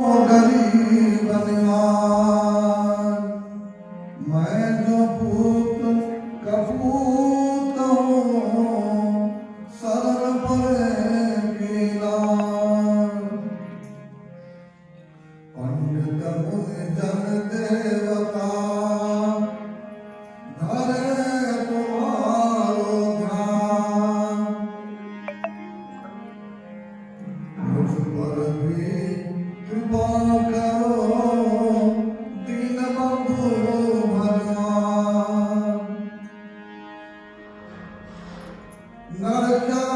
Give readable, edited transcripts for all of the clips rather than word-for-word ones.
गरीब निवार मैं जो पूत कपूत हूँ सरल परे कीलार पंडित मुनि जन देवता धरे तुम्हारो ध्यान मुझ पर भी कृपा करो दीन बंधु भगवान नर क्या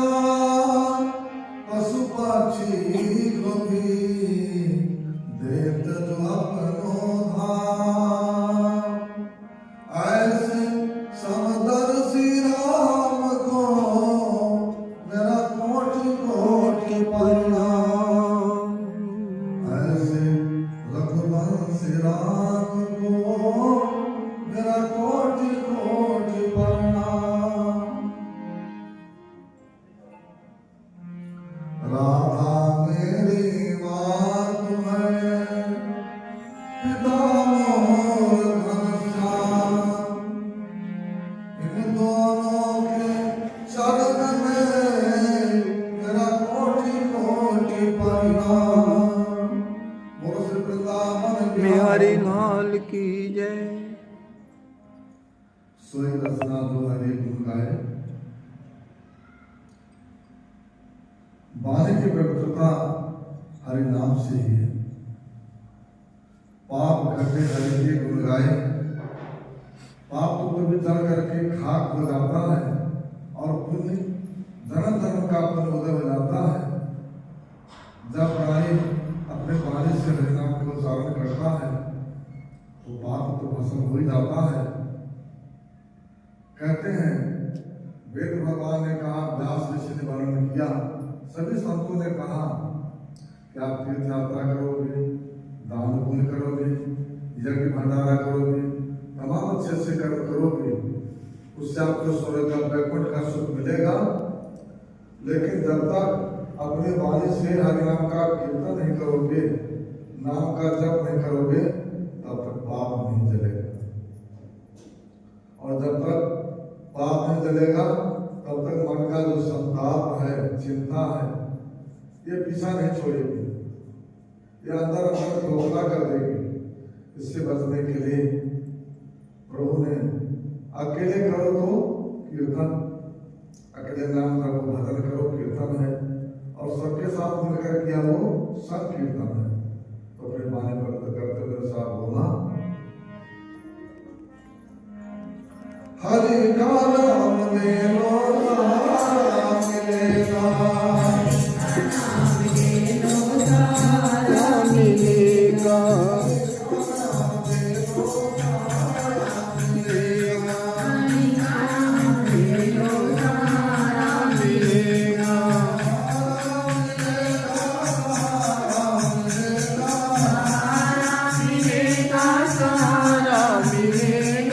पशु पक्षी को भी देत जो अपनो धाम ऐसे समदर्शी राम को मेरा कोटि कोटि प्रणाम ऐसे रघुवंशी राम को मेरा कोटि कोटि प्रणाम राधा मेरी मात है पिता मोर घनश्याम इन दोनों के शरण में मेरा कोटि कोटि प्रणाम बोलो श्री वृंदावन बिहारी लाल की जय। सोई रसना दो हरे गुण गाए। वाणी की पवित्रता हरि नाम से ही है। पाप करते हरि के गुण गाए। पाप तो कभी जल करके खाक हो जाता है और पुण्य जन्म जन्म का पुण्य उदय हो जाता है। जब प्राणी अपने वाणी से हरि नाम को उच्चारण करता है तो पाप तो भस्म हो ही जाता है। कहते हैं वेद भगवान ने कहा, व्यास ऋषि ने वर्णन किया, सभी संतों ने कहा कि आप तीर्थ यात्रा करोगे, दान पुण्य करोगे, यज्ञ भंडारा करोगे, तमाम अच्छे अच्छे कर्म करोगे, उससे आपको स्वर्ग का वैकुंठ का सुख मिलेगा। लेकिन जब तक अपने वाणी से हरि नाम का कीर्तन नहीं करोगे, नाम का जप नहीं करोगे, तब तक पाप नहीं जलेगा। और जब तक पाप नहीं जलेगा तब तक मन का जो संताप है, चिंता है, ये पीछा नहीं छोड़ेगी, ये अंदर अंदर खोखला कर देगी। इससे बचने के लिए प्रभु ने अकेले करो तो कीर्तन, अकेले नाम का वो भजन करो कीर्तन है, और सबके साथ मिलकर किया वो संकीर्तन है। तो अपने वाणी भक्त करते हुए साथ बोला, हरि का नाम ले लो सहारा मिलेगा, मिलेगा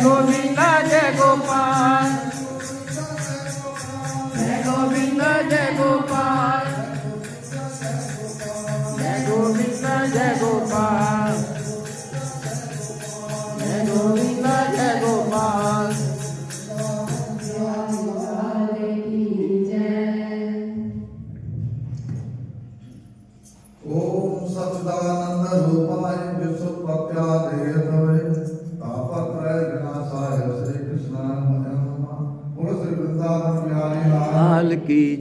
गोविंदा जय गोपाल, जय गोविंदा जय गोपाल, जय गोविंदा जय गोपाल, जय गोविंदा जय गोपाल। ओम सच्चिदानंद रूपाय विश्वोत्पत्त्यादि हेतवे तापत्रय विनाशाय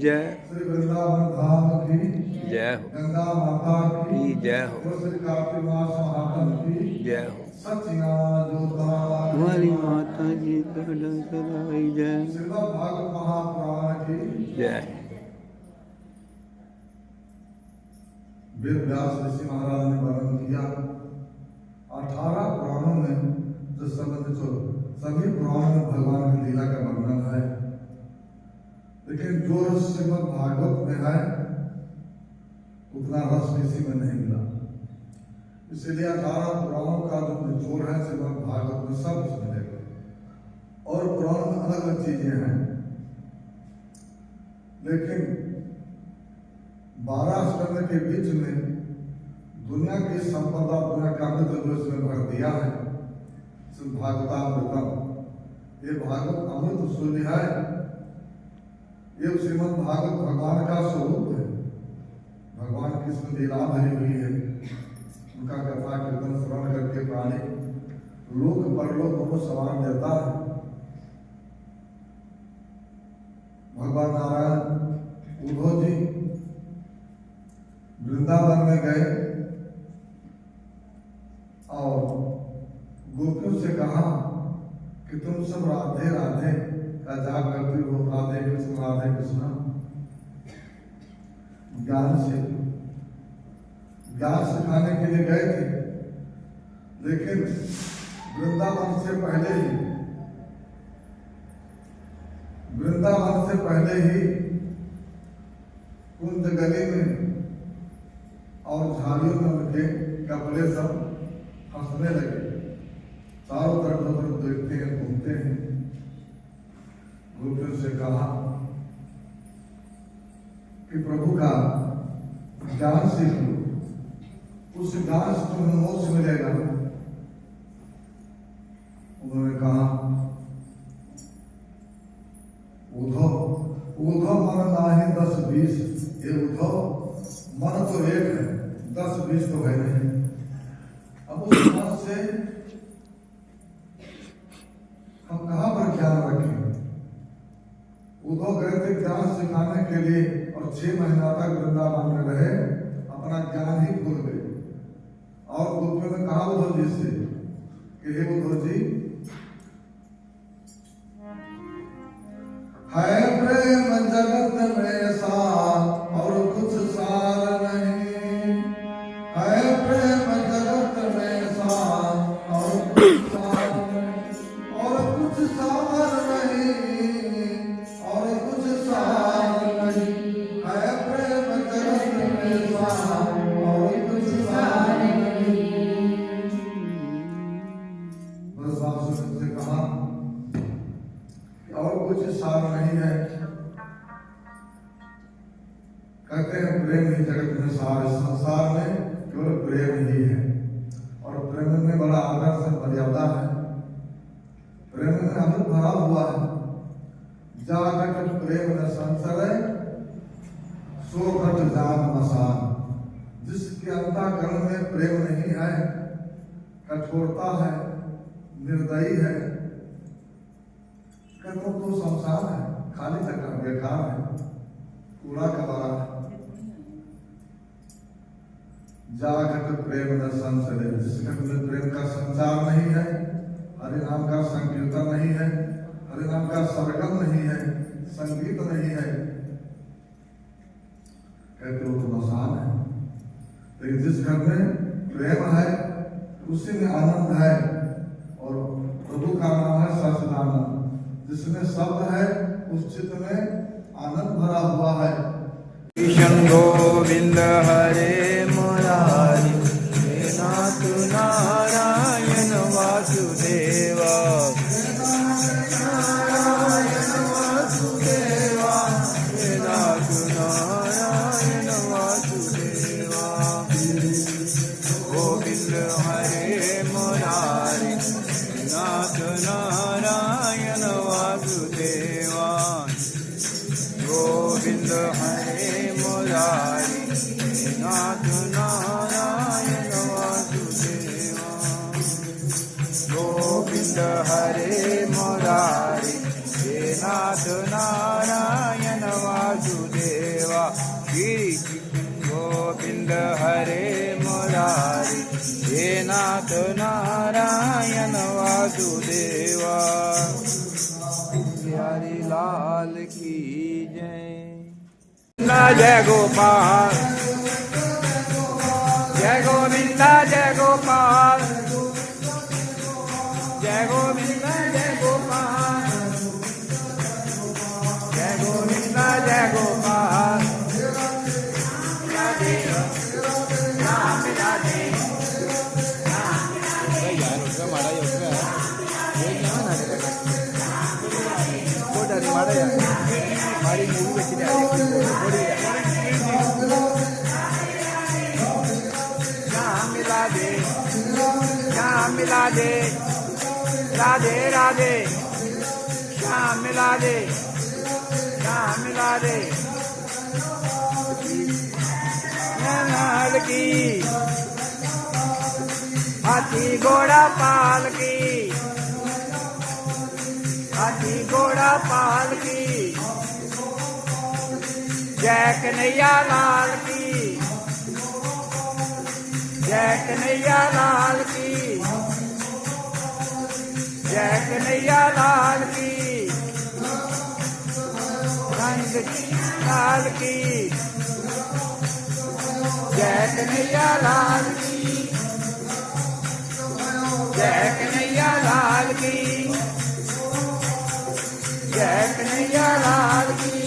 जय। श्री वृंदावन धाम की जय हो। गंगा माता की की जय हो। और श्री कार्तिक मास महात्म की जय हो। सचिया जोता हमारी माता जी का सदाई जय। श्रीमद् भागवत महापुराण की जय। वेद व्यास ऋषि महाराज ने वर्णन किया 18 पुराणों में जो सभी पुराणों में भगवान की लीला का वर्णन है, लेकिन जो रस श्रीमद् भागवत में है उतना रस किसी में नहीं मिला। इसलिए 18 पुराणों का जो निचोड़ है श्रीमद् भागवत में सब कुछ मिलेगा। और पुराण में अलग अलग चीजें हैं, लेकिन 12 स्कंद के बीच में दुनिया की संपदा, दुनिया का अमृत जो इसमें भर दिया है, भागवतामृतम, ये भागवत अमृत सूर्य है। ये श्रीमद् भागवत भगवान का स्वरूप है, भगवान की इसमें लीला भरी हुई है। उनका कथा कीर्तन श्रवण करके प्राणी लोक परलोक दोनों समान देता है। भगवान नारायण उद्धव जी वृंदावन में गए और गोपियों से कहा कि तुम सब राधे राधे का जाप करती हो, राधे कृष्ण ज्ञान सिखाने के लिए गए थे। लेकिन वृंदावन से पहले ही कुंज गली में और झाड़ियों में उनके कपड़े सब हंसने लगे। चारों तरफ देखते हैं, घूमते हैं। गोपियों से कहा कि प्रभु का ज्ञान सीख लो, उस ज्ञान से तुम्हें मोक्ष मिलेगा। उन्होंने कहा उद्धव मन नाही 10-20, ये उद्धव मन तो एक है, 10-20 तो है नहीं। अब उस मन से हम कहां पर ज्ञान रखें? उद्धव गए थे ज्ञान सिखाने के लिए और 6 महीना तक वृंदावन में रहे, अपना ज्ञान ही भूल गए। और गोपियों ने कहा उद्धव जी से कि हे उद्धव जी, है प्रेम जगत में सार और कुछ सार नहीं, है प्रेम जगत में सार और कुछ सार नहीं, और कुछ सार नहीं, और कुछ सार नहीं, है प्रेम जगत में सार और कुछ सार नहीं। बस बाप से कहा और कुछ सार नहीं है। कहते हैं प्रेम ही जगत में सार, संसार में केवल प्रेम ही है। और प्रेम में बड़ा आदर्श है, मर्यादा है। प्रेम में अमृत भरा हुआ है। जागत प्रेम न संसरे सो घट जान मसान। जिसके अंतःकरण में प्रेम नहीं है, कठोरता है, निर्दयी है, तो संसार है, खाली जगह, बेकार है, कूड़ा कबाड़ा है। जागत प्रेम न संसरे, जिस घट में प्रेम का संचार नहीं है, हरि नाम का संकीर्तन नहीं है, हरि नाम का सरगम नहीं है, संगीत नहीं है, कहते वो तो मसान है। लेकिन जिस घर में प्रेम है उसी में आनंद है। और प्रभु का नाम है सच्चिदानंद, जिसमें शब्द है उस चित्त में आनंद भरा हुआ है। कृष्ण गोविंद हरे मुरारी, हे नाथ नारायण वासुदेवा, नारायण वासुदेवा, हे नाथ नारायण वासुदेवा। गोविंद हरे मुरारी, नाथ नारायण वासुदेवा। गोविंद हरे मुरारी, नाथ नारायण वासुदेवा। गोविंद हरे मुरारी, नाथ नारायण वासुदेवा। गोविंद हरे मुरारी, हे नाथ नारायण वासुदेवा। बिहारी लाल की जय। जय गोपाल, जय गोविंद जय गोपाल, जय गोविंद जय गोपाल, जय गोविंद जय गोपाल। राधे राम राधे यार उसका मारा ये उसका ये क्या ना वो डर मारा यार हमारी मूवी बेची जा रही है थोड़ी राम राधे श्याम राधे राधे राधे श्याम राधे श्याम राधे लाल की हाथी घोड़ा पाल की, हाथी घोड़ा पाल की, जय कन्हैया लाल की, जय कन्हैया लाल की, जय कन्हैया लाल की, रंग लाल की, जय कन्हैया लाल की, जय कन्हैया लाल की, जय कन्हैया लाल की,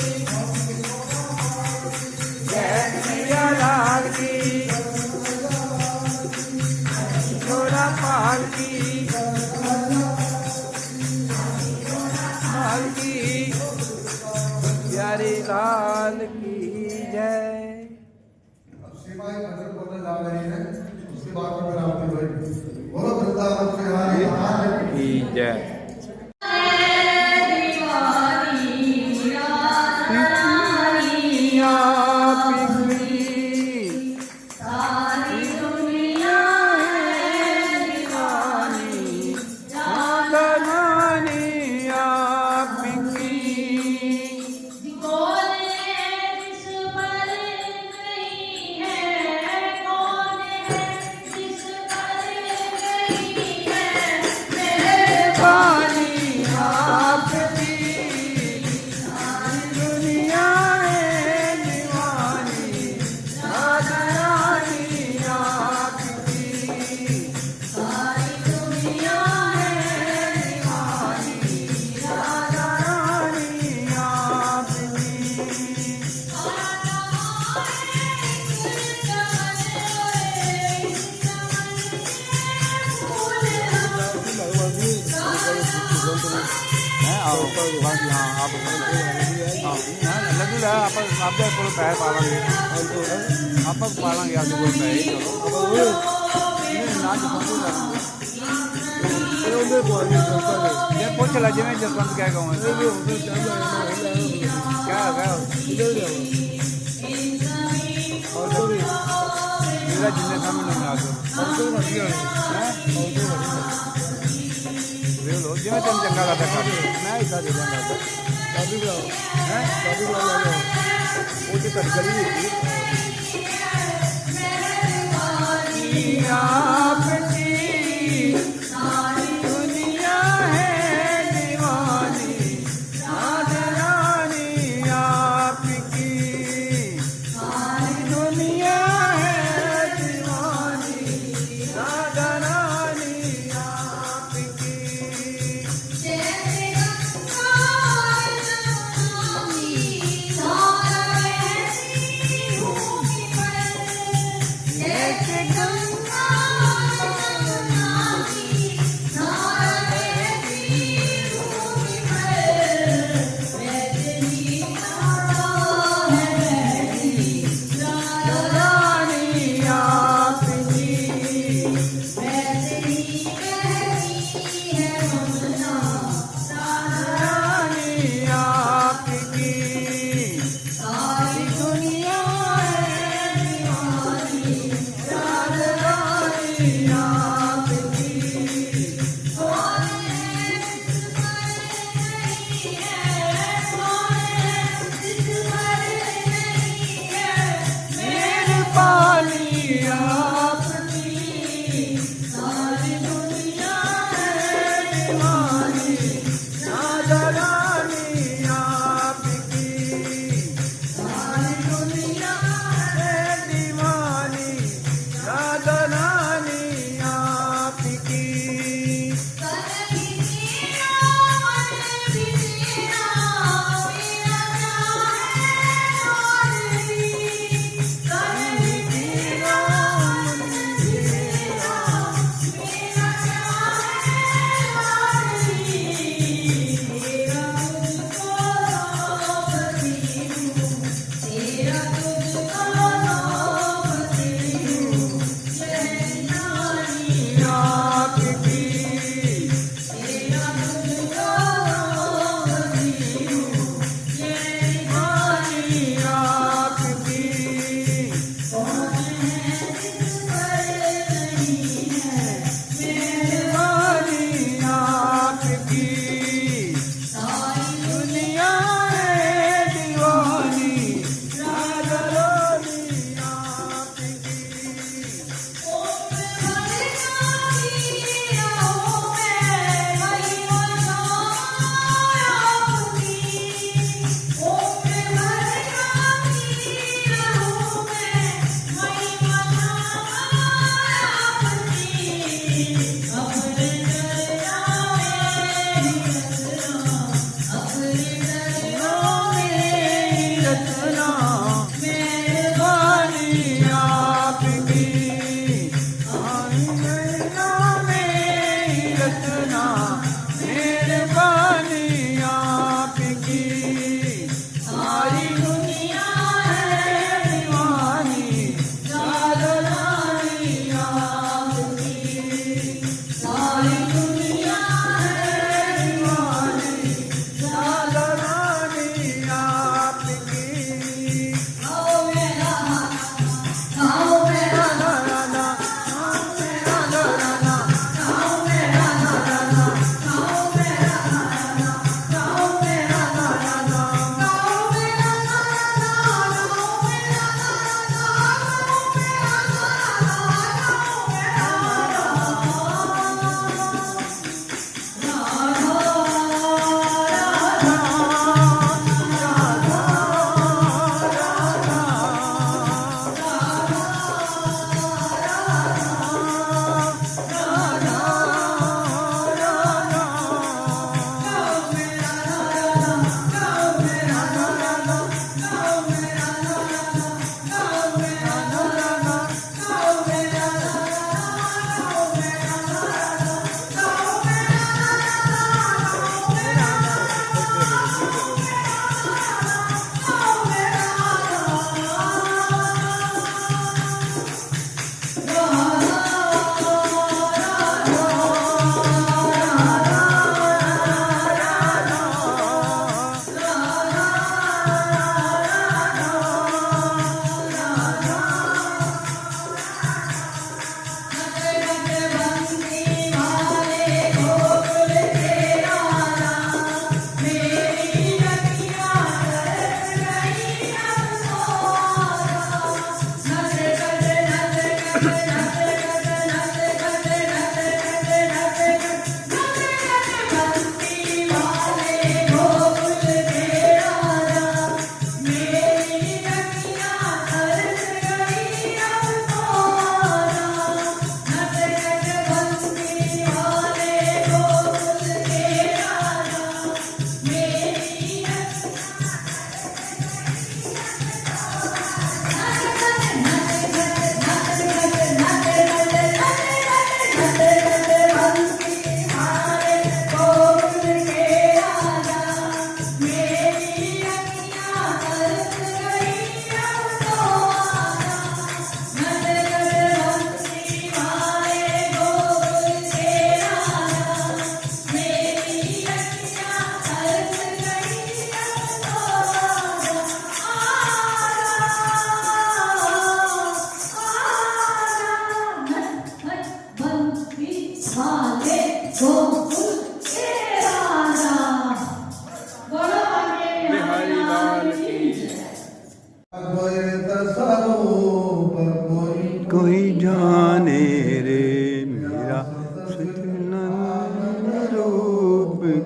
जय कन्हैया लाल की, घोड़ा पाल की, पाल की, प्यारी लाल की जय। सेवाएं भजन बोलने जा रही है, उसके बाद में आरती होगी। बोलो वृंदावन बिहारी लाल की जय। लड्डू आप पैर पालेंगे आप पालेंगे आप पूछ ला जिम्मे जसवंत क्या कहूँ क्या मेरा जिन्ने सामने नहीं आ जिम्मे तुम चंगा करता मैं ऐसा दे दूँगा वो तो करी आपकी दुनिया है दीवानी, रानी आपकी दुनिया है दीवानी, रानी आपकी। जैसे गंगा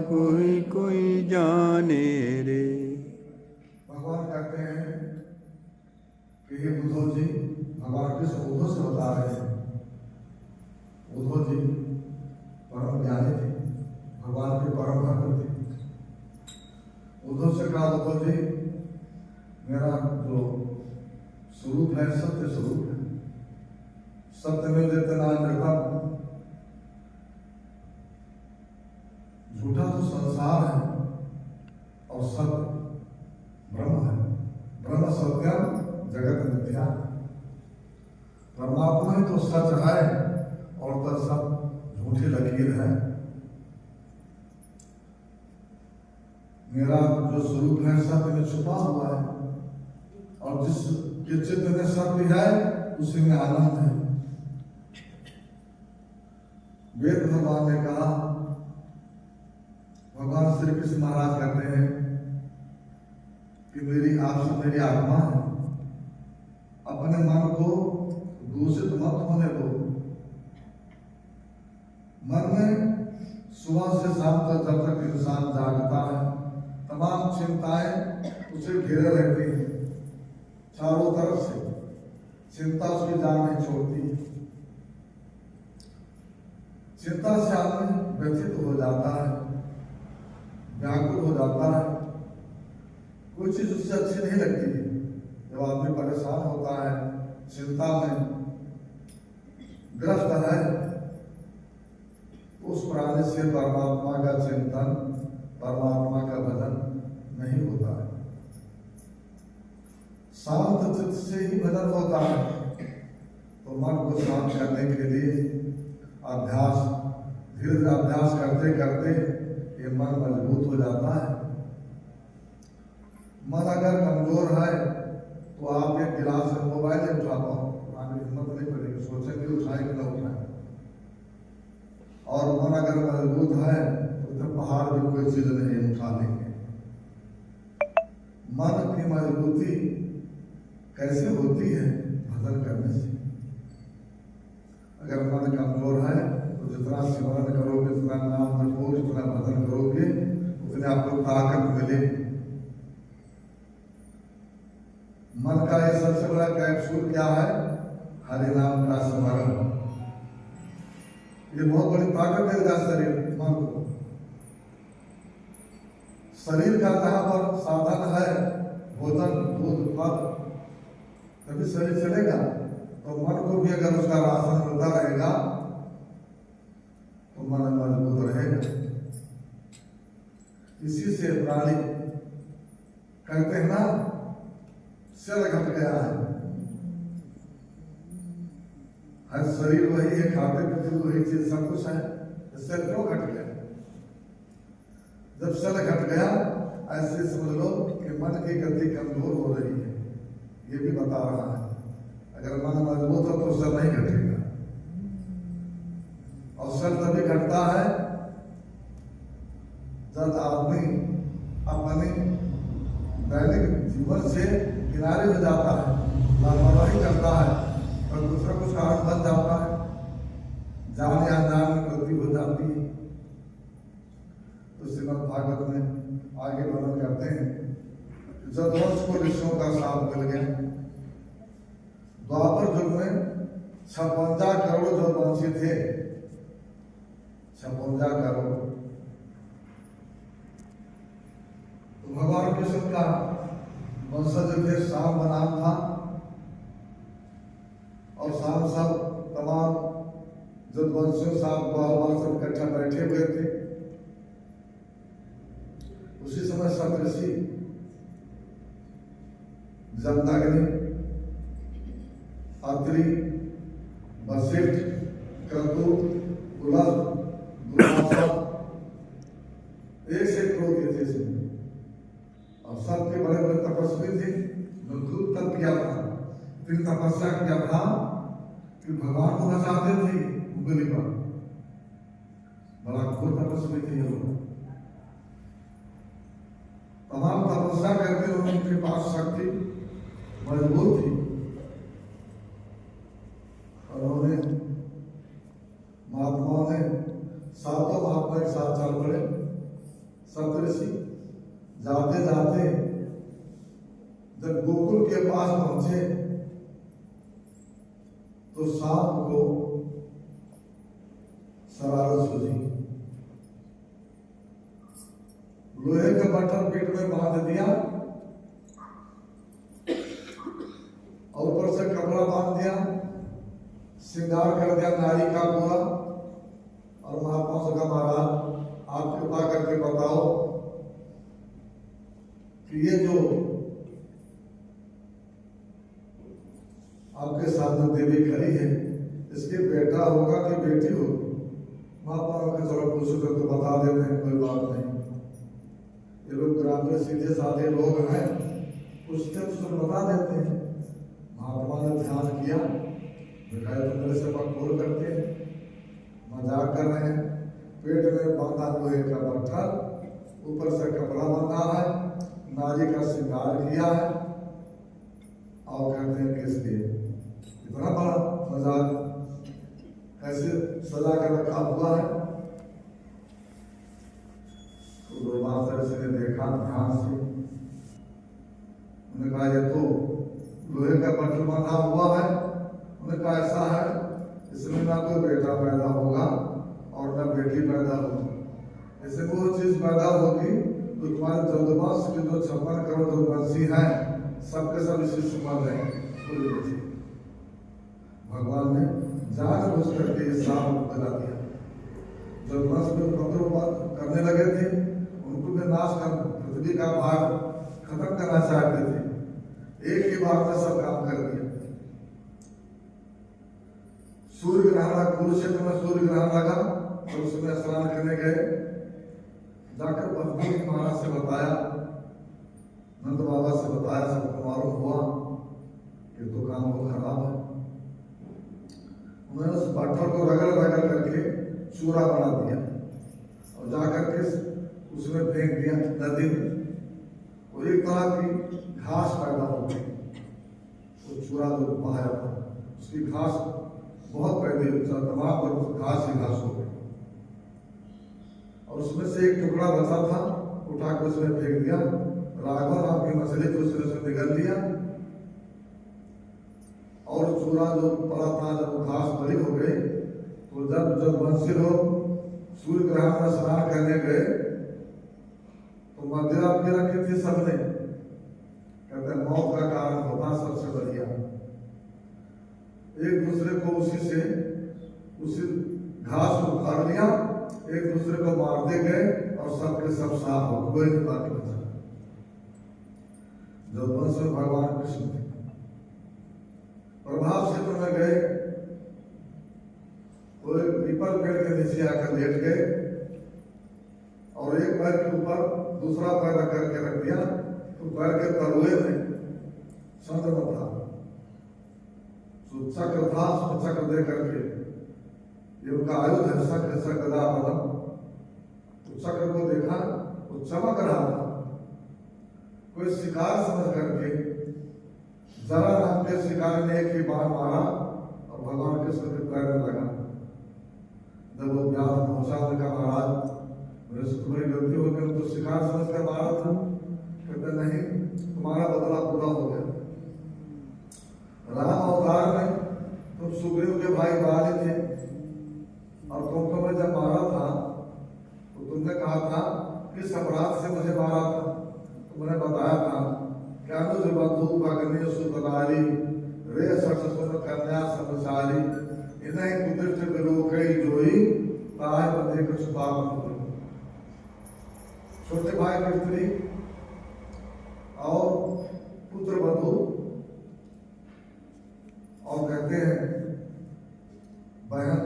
कोई कोई जाने रे। भगवान कहते हैं कि हे उद्धव जी, भगवान कृष्ण उद्धव से बता रहे हैं, उद्धव जी परम ज्ञानी थे, भगवान के परम भक्त थे। उद्धव से कहा, उद्धव जी मेरा जो स्वरूप है सत्य स्वरूप है, सत्य में जयतनामृतम, झूठा तो संसार है और सत्य ब्रह्म है। ब्रह्म सत्यम जगत मिथ्या, परमात्मा ही तो सच है और तो सब झूठी लकीर है। मेरा जो स्वरूप है सत्य में छुपा हुआ है और जिसके चित्त में सत्य है उसी में आनंद है। वेद भगवान ने कहा, भगवान श्री कृष्ण महाराज कहते हैं कि मेरी आत्मा है, अपने मन को दूषित मत होने दो। मन में सुबह से शाम तक जब तक इंसान जागता है तमाम चिंताएं उसे घेरे रहती हैं, चारों तरफ से चिंता उसकी जान नहीं छोड़ती। चिंता से आदमी व्यथित हो जाता है, व्याकुल हो जाता है, कोई चीज उससे अच्छी नहीं लगती। जब आदमी परेशान होता है, चिंता में ग्रस्त है, उस प्राणी से परमात्मा का चिंतन, परमात्मा का भजन नहीं होता है। शांत चित्त से ही भजन होता है। तो मन को शांत करने के लिए अभ्यास, धीरे धीरे अभ्यास करते करते ये मन मजबूत हो जाता है। मन अगर कमजोर है तो आप एक गिलास में मोबाइल नहीं उठा पाओ, आपकी हिम्मत नहीं पड़ेगी, सोचेंगे उठाए कि ना उठाए। और मन अगर मजबूत है तो पहाड़ भी कोई चीज नहीं उठा लेंगे। मन की मजबूती कैसे होती है? भजन करने से। अगर मन कमजोर है तो जितना सिमरन करोगे, जितना नाम जपोगे, जितना भजन करोगे, उतने आपको ताकत मिलेगी। मन का ये सबसे बड़ा कैप्सूल क्या है? हरि नाम का स्मरण। ये बहुत बड़ी ताकत देगा शरीर, मन को। शरीर का जहां पर साधन है, भोजन, दूध, फल, तभी शरीर चलेगा। तो मन को भी अगर उसका राशन मिलता रहेगा तो मन मजबूत रहेगा। इसी से प्राणी कहते हैं ना, सेल घट गया है। हर शरीर वही है, खाते पीते वही चीज, सब कुछ है, सेल क्यों घट गया? जब सेल घट गया, ऐसे समझ लो कि मन की गति कमजोर हो रही है, ये भी बता रहा है। अगर मन मजबूत हो तो सेल नहीं घटेगा। और सेल तभी घटता है जब आदमी अपने दैनिक जीवन से किनारे हो जाता है, लापरवाही करता है और दूसरा कुछ कारण बन जाता है, जान या अनजान में गलती हो जाती है। तो श्रीमद् भागवत में आगे वर्णन करते हैं, जब वंश को ऋषियों का साथ मिल गया। द्वापर युग में 56 करोड़ जो वंशी थे, 56 करोड़। तो भगवान कृष्ण का वंशज थे, शाम नाम था। और शाम सब तमाम जब वंशियों साहब बाल सब इकट्ठा बैठे हुए थे, उसी समय सप्तऋषि जमदग्नि, अत्रि, वशिष्ठ, क्रतु, पुलस्त, दुर्वासा, एक से एक लोग थे इसमें। और सबके बड़े बड़े तपस्वी थे, जो खूब तप किया था, फिर तपस्या किया था कि भगवान को बचाते थे उंगली पर। बड़ा घोर तपस्वी थे ये लोग। तमाम तपस्या करके उनके पास शक्ति मजबूत थी। और उन्होंने महात्माओं ने, सातों महात्मा एक साथ चल पड़े सप्तऋषि जाते जाते जब गोकुल के पास पहुंचे तो सांप को शरारत सूझी, लोहे का बटन पेट में बांध दिया और ऊपर से कपड़ा बांध दिया, श्रृंगार कर दिया नारी का पूरा। और महात्मा से कहा महाराज आप कृपा करके बताओ कि ये जो आपके सामने देवी खड़ी है इसके बेटा होगा कि बेटी होगी? महात्मा के चलो पूछो तो बता देते हैं, कोई बात नहीं। ये लोग ग्रामीण सीधे साधे लोग हैं, पूछते तो बता देते हैं। महात्मा ने ध्यान किया, दिखाया तो मेरे से खोल करते हैं, मजाक कर रहे हैं। पेट में बांधा लोहे का पत्थर, ऊपर से कपड़ा बांधा है, नारी का श्रृंगार किया है और कहते हैं कि इसके इतना बड़ा मजाक कैसे सजा कर रखा हुआ है। तो दुर्वासा ऋषि ने देखा ध्यान से, उन्होंने कहा ये तो लोहे का पत्थर बांधा हुआ है। उन्होंने कहा ऐसा है इसमें ना कोई बेटा पैदा होगा और न बेटी पैदा होगी। ऐसे वो चीज पैदा होगी तो तुम्हारे जल्दबाज के जो 56 करोड़ जल्दबाजी है सबके सब इसी से मर जाएंगे। भगवान ने जानबूझ करके ये सांप बना दिया। जब वंश में पत्रों करने लगे थे उनको भी नाश कर पृथ्वी का भाग खत्म करना चाहते थे, एक ही बार में सब काम कर दिया। सूर्य ग्रहण कुरुक्षेत्र में सूर्य ग्रहण लगा तो उसमें स्नान करने गए, जाकर बलदेव महाराज से बताया, नंद बाबा से बताया, सबको मालूम हुआ कि तो काम वो खराब है। उन्होंने उस पत्थर को रगड़ रगड़ करके चूरा बना दिया और जाकर के उसमें फेंक दिया नदी में। और एक तरह की घास पैदा हो गई, वो चूरा जो बहाया था उसकी घास बहुत पैदे तमाम पर घास ही घास हो गई। और उसमें से एक टुकड़ा बचा था, उठा कर उसमें फेंक दिया। राघव नाम की मछली तो उसने निगल लिया और चूरा जो पड़ा था जब घास बड़ी हो गई तो जब वंशी लोग सूर्य ग्रहण में स्नान करने गए तो मदिरा पी रखी थी सबने, कहते मौत का कारण होता सबसे बढ़िया। एक दूसरे को उसी घास को उखाड़ लिया, एक दूसरे को मारते गए और सबके सब साफ हो, कोई नहीं बाकी बचा। जब वंश में भगवान कृष्ण थे, प्रभाव क्षेत्र में गए तो एक पीपल पेड़ के नीचे आकर लेट गए और एक पैर के ऊपर दूसरा पैर रख करके रख दिया तो पैर के तलुए में चंद्रमा था, चक्र था, चक्र दे करके ये उनका आयुध है, चक्र गदा पदम। तो चक्र को देखा वो चमक रहा था, कोई शिकार समझ करके जरा नाम के शिकारी ने एक ही बार मारा और भगवान कृष्ण के पैर में लगा। जब वो व्यास पहुंचा उनका महाराज मेरे से तुम्हारी गलती हो गई, तो शिकार समझ कर मारा था। कहते नहीं, तुम्हारा बदला पूरा हो गया। राम अवतार में तुम सुग्रीव के भाई बाली थे और तुमको मैं जब मारा था तो तुमने कहा था किस अपराध से मुझे मारा था, तुमने बताया था क्या मुझे बंधु भगनी सुतनारी रे सत्सुन कन्या समचारी इन्हें कुदृष्ट विलोकई जोई ताहे बंधे कुछ पाप हो। छोटे भाई की स्त्री और पुत्र बंधु और कहते हैं बहन,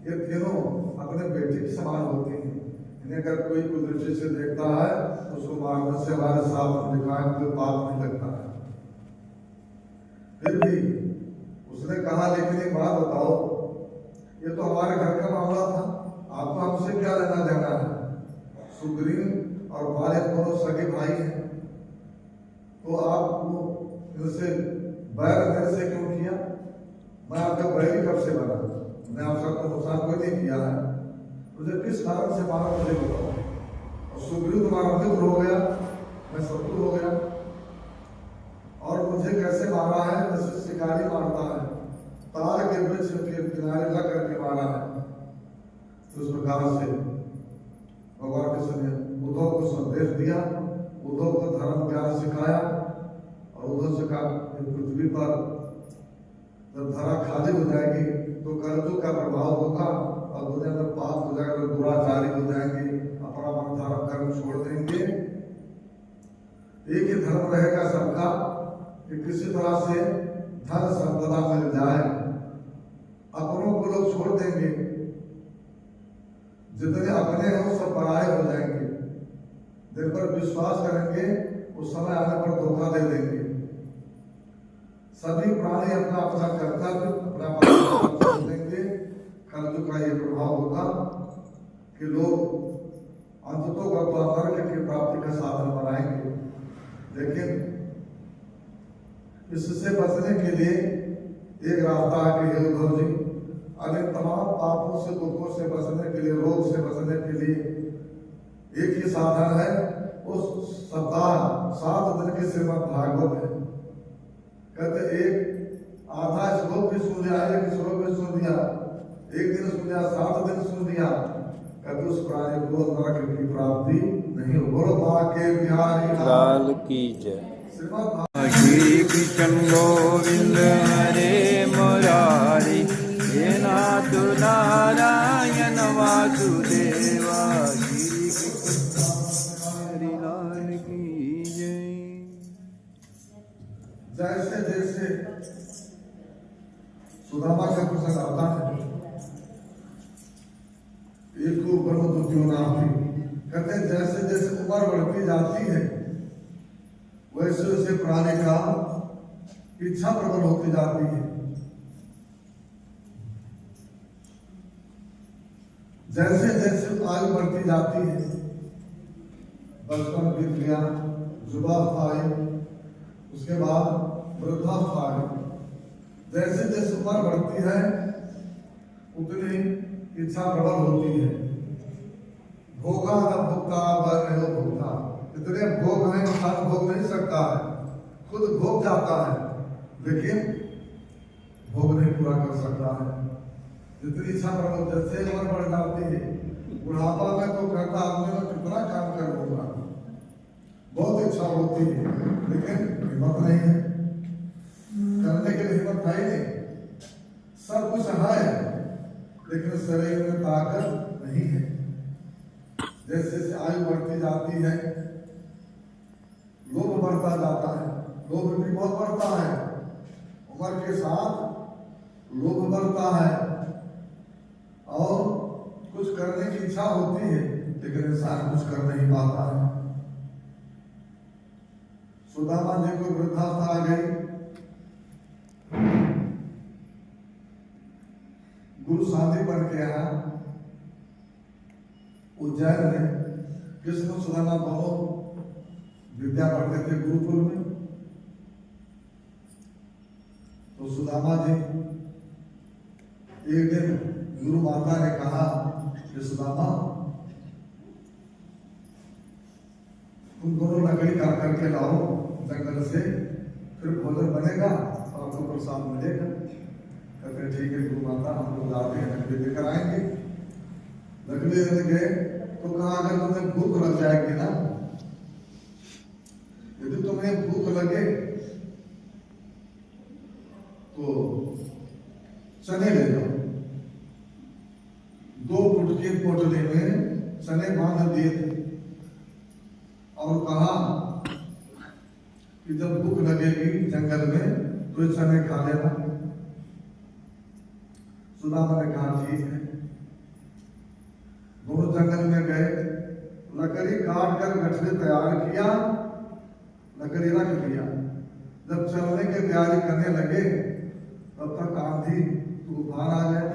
ये तीनों अपने बेटे के समान होती हैं। इन्हें अगर कोई कुदृष्टि से देखता है उसको मारने से हमारे साथ दिखाए कोई पाप नहीं लगता है। फिर भी उसने कहा लेकिन एक बात बताओ, ये तो हमारे घर का मामला था, आपको हमसे क्या लेना देना है? सुग्रीव और बाली दोनों सगे भाई हैं, तो आपको इनसे बैर मेरे से क्यों किया? मैं आपका बैरी कब से बना? मैं आपका नुकसान कोई नहीं किया है, मुझे किस कारण से मारा मुझे बताओ। और सुग्रीव तुम्हारा मित्र हो गया, मैं शत्रु हो गया, और मुझे कैसे मारा है? जैसे शिकारी मारता है, तार के वृक्ष के किनारे लग करके मारा है। तो उस प्रकार से भगवान कृष्ण ने उद्धव को संदेश दिया, उद्धव को धर्म ज्ञान सिखाया, और उद्धव से कहा पृथ्वी पर जब धरा खाली हो जाएगी तो कर्जों का प्रभाव होगा और दुनिया में पाप हो जाएगा, लोग दुराचारी हो जाएंगे, अपना मन धर्म कर्म छोड़ देंगे। एक ही धर्म रहेगा सबका कि किसी तरह से धन संपदा मिल जाए, अपनों को लोग छोड़ देंगे, जितने अपने हैं सब पराये हो जाएंगे, जिन पर विश्वास करेंगे उस समय आने पर धोखा दे देंगे। सभी प्राणी अपना अपना कर्तव्य अपना देंगे। कर्तव्य का ये प्रभाव होगा कि लोग अंततः नरक की प्राप्ति का साधन बनाएंगे। लेकिन इससे बचने के लिए एक रास्ता है कि हे उद्धव जी, अगर तमाम पापों से दुखों से बचने के लिए, रोग से बचने के लिए एक ही साधन है, उस सप्ताह 7 दिन की श्रीमद् भागवत है। कहते एक आधा श्लोक भी सुन लिया, एक श्लोक भी सुन लिया, एक दिन सुन लिया, 7 दिन सुन लिया, कहते उस प्राणी को नरक की प्राप्ति नहीं हो। बोलो बाके बिहारी लाल की जय। श्रीमद् श्री कृष्ण गोविंद हरे मुरारी, हे नाथ नारायण वासुदेवा, श्री कृष्ण हरि लाल की जय। जैसे जैसे सुदामा का प्रसंग आता है, एक को ब्रह्म तो क्यों ना हुई, कहते हैं जैसे जैसे उम्र बढ़ती जाती है वैसे वैसे प्राणी का इच्छा प्रबल होती जाती है। जैसे जैसे आयु बढ़ती जाती है, बचपन बीत गया, युवावस्था आई, उसके बाद वृद्धावस्था आई, जैसे जैसे उम्र बढ़ती है उतनी इच्छा प्रबल होती है। भोगा न भोगता वह भोगता, इतने भोग में इंसान भोग नहीं सकता है, खुद भोग जाता है लेकिन भोग नहीं पूरा कर सकता है। जितनी इच्छा प्रबल, जैसे उम्र बढ़ जाती है, बुढ़ापा में तो कहता आदमी में कितना काम कर लूंगा, बहुत इच्छा होती है लेकिन हिम्मत नहीं है, करने के लिए हिम्मत है नहीं, सब कुछ है लेकिन शरीर में ताकत नहीं है। जैसे जैसे आयु बढ़ती जाती है लोभ बढ़ता जाता है, लोभ भी बहुत बढ़ता है, उम्र के साथ लोभ बढ़ता है और कुछ करने की इच्छा होती है लेकिन इंसान कुछ कर नहीं पाता है। सुदामा जी को वृद्धावस्था आ गई, गुरु शांति बन के आया उज्जैन में। कृष्ण सुदामा दोनों विद्या पढ़ते थे गुरुकुल में। तो सुदामा जी एक दिन गुरु माता ने कहा कि सुदामा तुम दोनों लकड़ी काट करके लाओ जंगल से, फिर भोजन बनेगा और आपको प्रसाद मिलेगा। कहते ठीक है गुरु माता, हम लोग जाते हैं, लकड़ी लेकर आएंगे। लकड़ी लेने गए तो कहा अगर तुम्हें भूख लग जाएगी ना, यदि तुम्हें भूख लगे तो चने ले जाओ। 2 फुट की पोटली में चने बांध दिए थे और कहा कि जब भूख लगेगी जंगल में तो चने खा लेना। सुदामा ने कहा ठीक है। दोनों जंगल में गए, लकड़ी काट कर गठरी तैयार किया, लकड़ी रख दिया। जब चलने की तैयारी करने लगे तब तक आंधी तूफान आ गए।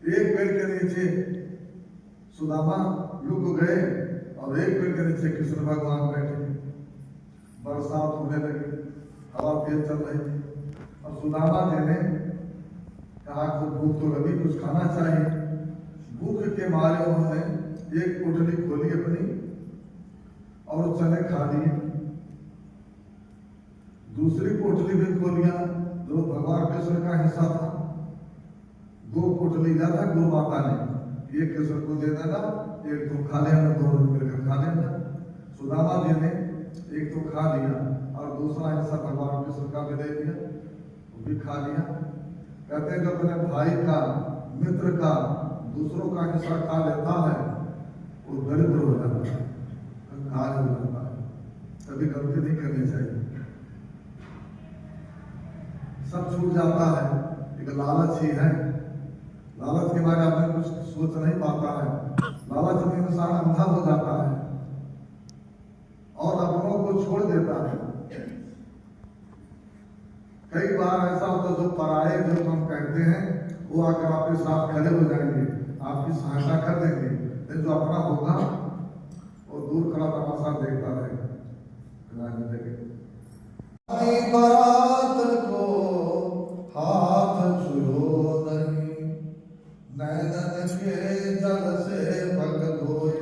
एक पेड़ के नीचे सुदामा लुक गए और एक पेड़ के नीचे कृष्ण भगवान बैठे। बरसात होने लगी, हवा तेज चल रही थी और सुदामा जी ने कहा कि भूख तो लगी, कुछ खाना चाहिए। भूख के मारे उन्होंने एक पोटली खोली, दिए। दूसरी पोटली भी खोलिया जो भगवान कृष्ण का हिस्सा था। 2 पोटली ज्यादा गौ माता ने, एक कृष्ण को दे देना, एक तो खा लेना, दोनों मिलकर खा लेना। सुदामा जी ने एक तो खा लिया और दूसरा हिस्सा भगवान कृष्ण का भी दे दिया, वो भी खा लिया। कहते हैं जब अपने भाई का, मित्र का, दूसरों का हिस्सा खा लेता है वो दरिद्र हो जाता है, कंगाल हो जाता है। कभी गलती नहीं करनी चाहिए, सब छूट जाता है। एक लालच ही है, लालच के बारे में कुछ सोच नहीं पाता है। लालच में इंसान अंधा हो जाता है और अपनों को छोड़ देता है। कई बार ऐसा होता है जो पराये जो हम कहते हैं वो आकर आपके साथ खड़े हो जाएंगे, आपकी सहायता कर देंगे, लेकिन जो अपना होगा वो दूर खड़ा तमाशा देखता रहेगा। परात को हाथ छुओ नहीं, नैनन के जल से पग धोए।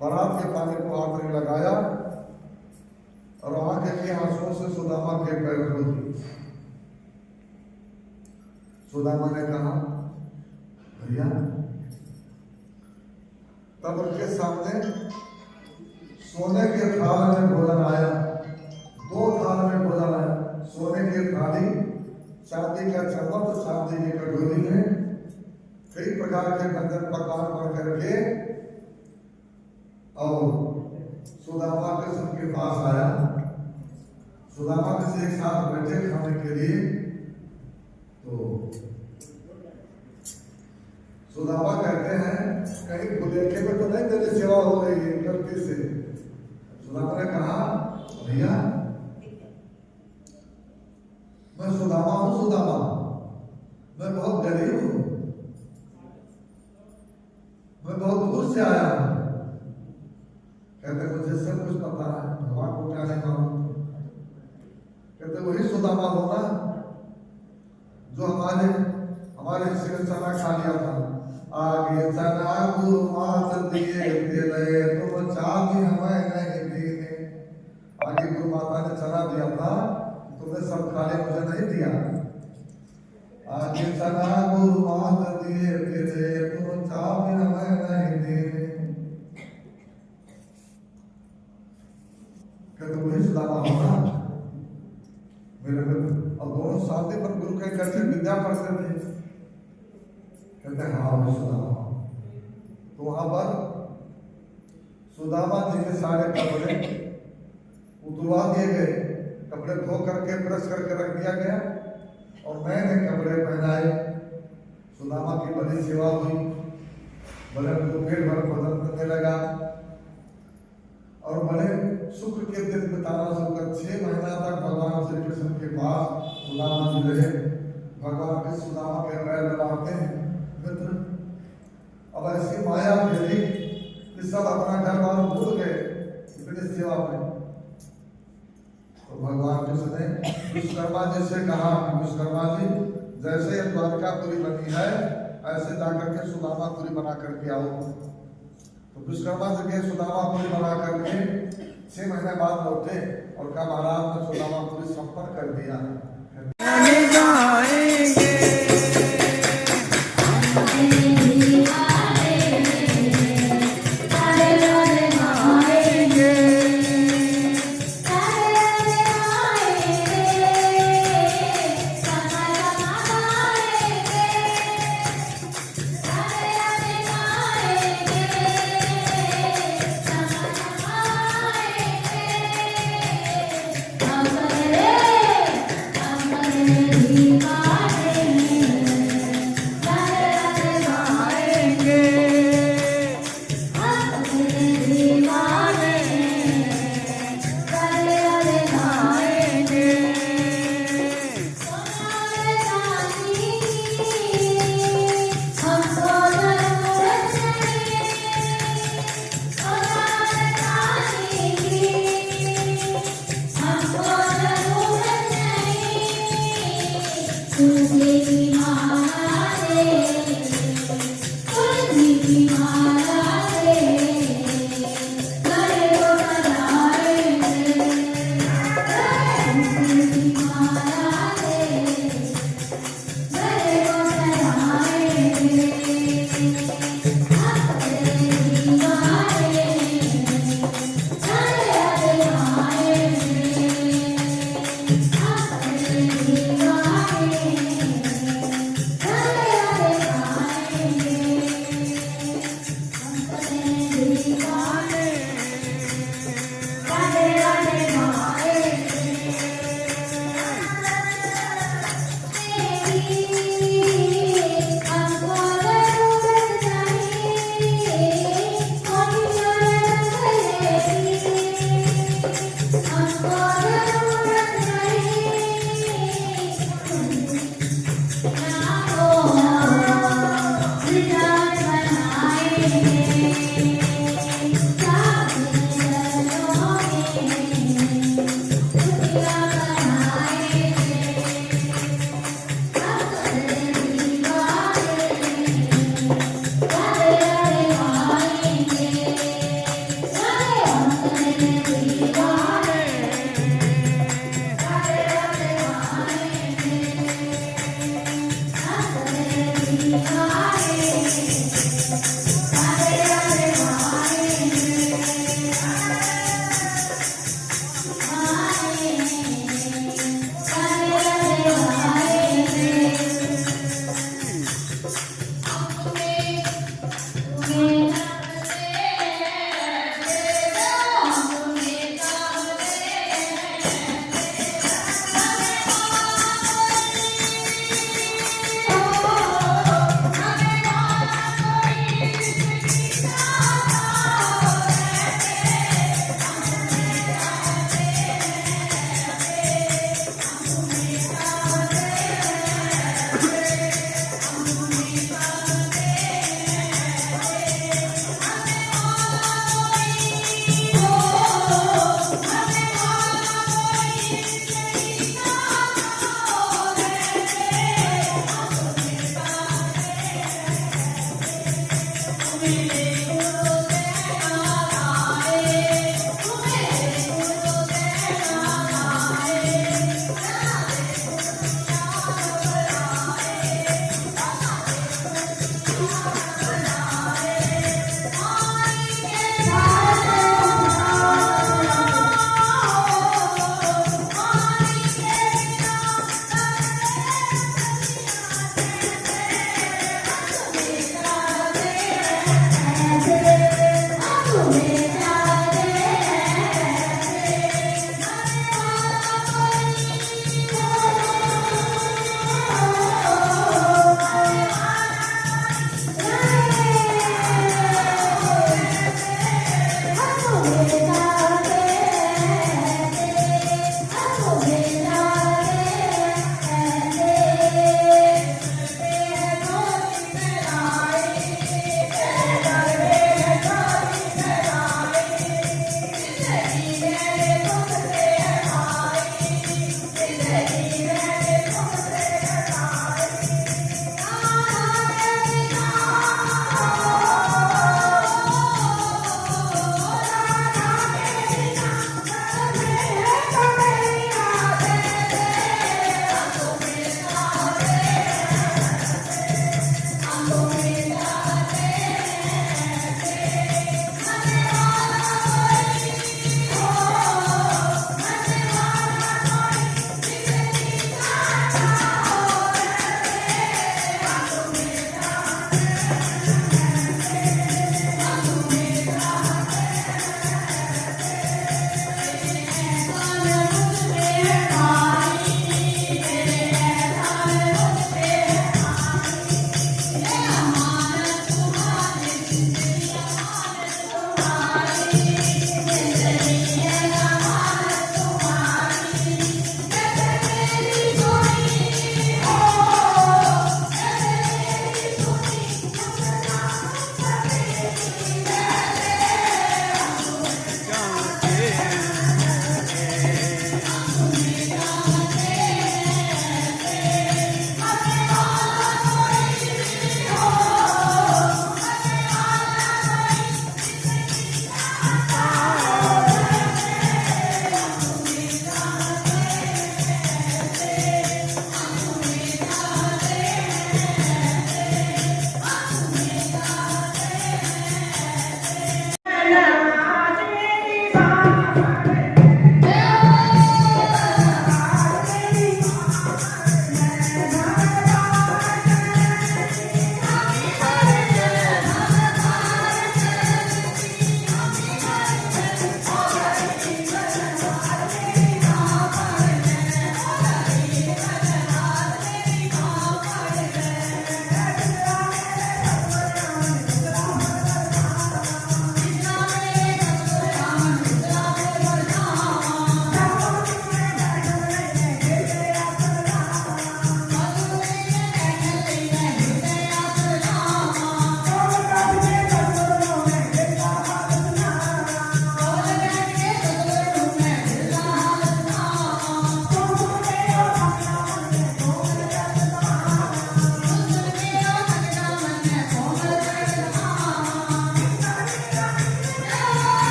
परात के पानी को हाथ में लगाया और आंख के आंसुओं से सुदामा के पैर धो दिए। सुदामा ने कहा भैया, तब उनके सामने सोने के थाल में भोजन आया। 2 थाल में भोजन आया, सोने की थाली, चांदी का चम्मच, चांदी की कटोरी में कई प्रकार के व्यंजन पकवान बन करके और सुदामा कृष्ण के पास आया। सुदामा कृष्ण एक साथ बैठे खाने के लिए, तो सुदामा कहते हैं कहीं भुलेखे में तो नहीं मेरी सेवा हो रही है गलती से। सुदामा ने कहा भैया मैं सुदामा हूं, सुदामा मैं बहुत गरीब हूं, मैं बहुत दूर से आया हूं। कहते मुझे सब कुछ पता है, भगवान को क्या नहीं मालूम। कहते वही सुदामा होना जो हमारे हिस्से में चना खा लिया था। आगे चना गुरु मात दिए दिले, तुम चांदी हमें नहीं दीने। आगे गुरु माता ने चना दिया था, तुमने सब खा लिया, मुझे नहीं दिया। आगे चना गुरु मात दिए दिले, तुम चांदी हमें नहीं दीने। कहते वही सुदामा होना मेरे मित्र। और दोनों शांति पर गुरु के घर से विद्या पढ़ते थे। कहते हैं हाँ मैं सुदामा। तो वहां पर सुदामा जी के सारे कपड़े उतरवा दिए गए, कपड़े धो करके प्रेस करके रख दिया गया और नए नए कपड़े पहनाए। सुदामा की बड़ी सेवा हुई, बड़े पेट भर भोजन करने लगा और बड़े शुक्र के दिन बिताना शुरू कर 6 महीना तक भगवान श्री कृष्ण के पास सुदामा जी रहे। भगवान के सुदामा के पैर लगाते हैं मित्र। अब ऐसी माया फेरी कि सब अपना घर बार भूल गए इतनी सेवा में। तो भगवान कृष्ण ने विश्वकर्मा जी से कहा, विश्वकर्मा जी जैसे ये द्वारकापुरी बनी है ऐसे जाकर के सुदामापुरी बना करके आओ। तो विश्वकर्मा जी के सुदामापुरी बना करके 6 महीने बाद लौटे और कहा महाराज ने सुदामापुरी संपन्न कर दिया। Bye.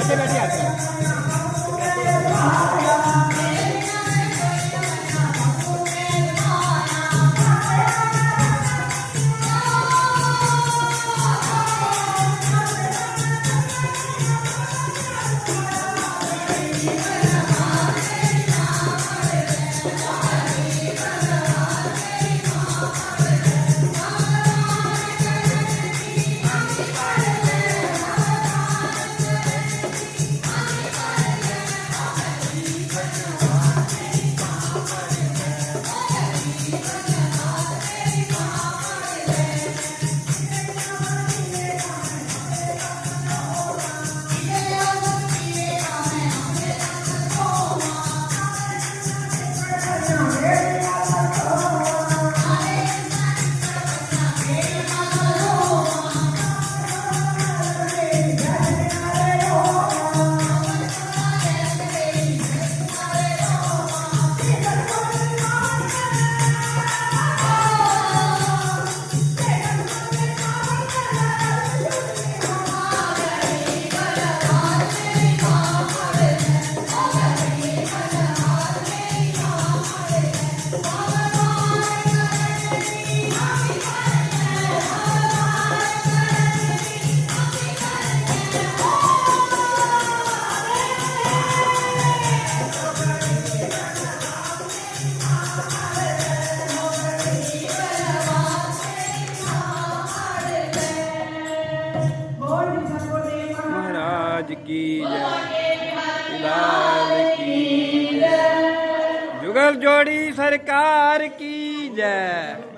बैठे बैठे आते हैं। महाराज की जय, लाल की जय, जुगल जोड़ी सरकार की जय।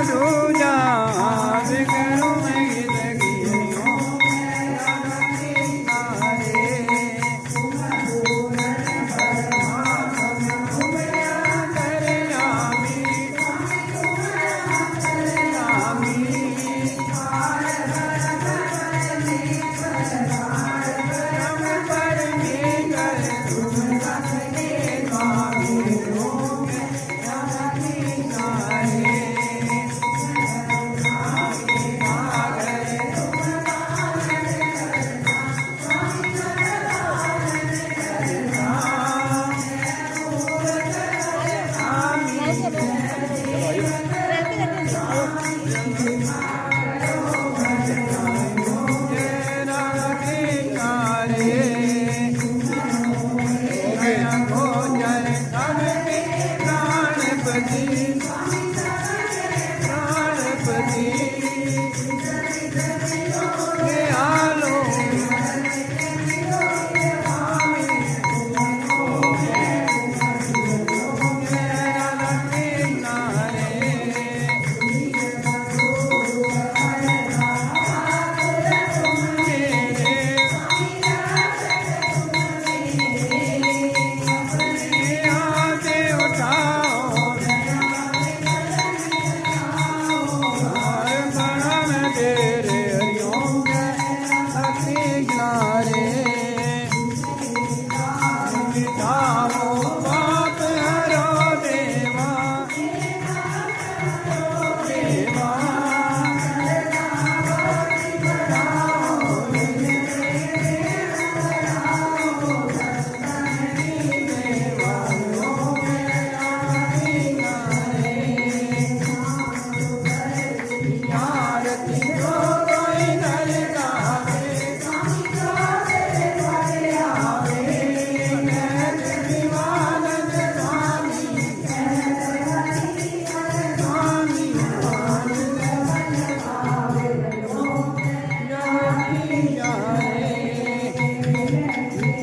दूजा विकरो में गीत गियो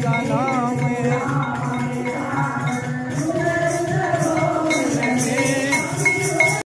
गाना